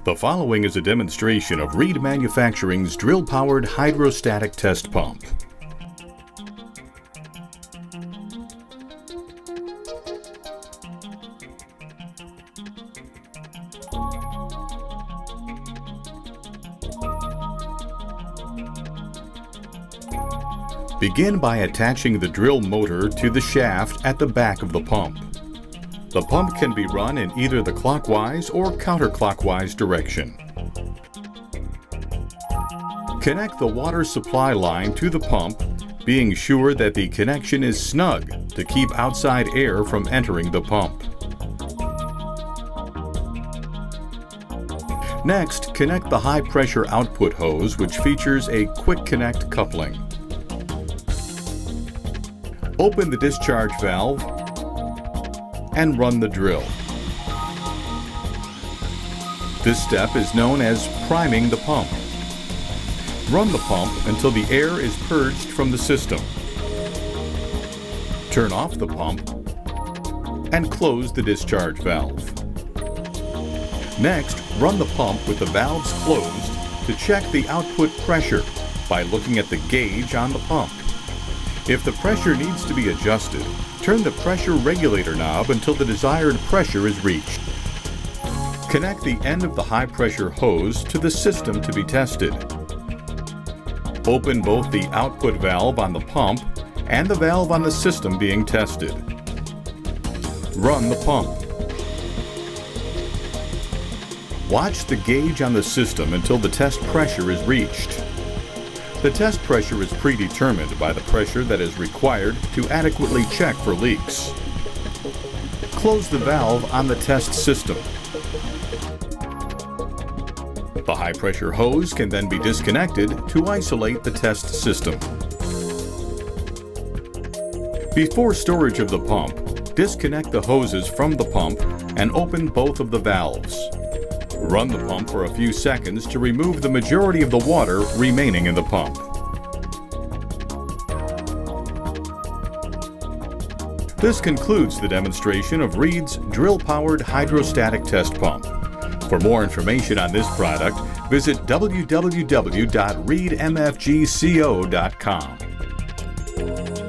The following is a demonstration of Reed Manufacturing's drill-powered hydrostatic test pump. Begin by attaching the drill motor to the shaft at the back of the pump. The pump can be run in either the clockwise or counterclockwise direction. Connect the water supply line to the pump, being sure that the connection is snug to keep outside air from entering the pump. Next, connect the high-pressure output hose, which features a quick connect coupling. Open the discharge valve and run the drill. This step is known as priming the pump. Run the pump until the air is purged from the system. Turn off the pump and close the discharge valve. Next, run the pump with the valves closed to check the output pressure by looking at the gauge on the pump. If the pressure needs to be adjusted, turn the pressure regulator knob until the desired pressure is reached. Connect the end of the high-pressure hose to the system to be tested. Open both the output valve on the pump and the valve on the system being tested. Run the pump. Watch the gauge on the system until the test pressure is reached. The test pressure is predetermined by the pressure that is required to adequately check for leaks. Close the valve on the test system. The high-pressure hose can then be disconnected to isolate the test system. Before storage of the pump, disconnect the hoses from the pump and open both of the valves. Run the pump for a few seconds to remove the majority of the water remaining in the pump. This concludes the demonstration of Reed's drill-powered hydrostatic test pump. For more information on this product, visit www.reedmfgco.com.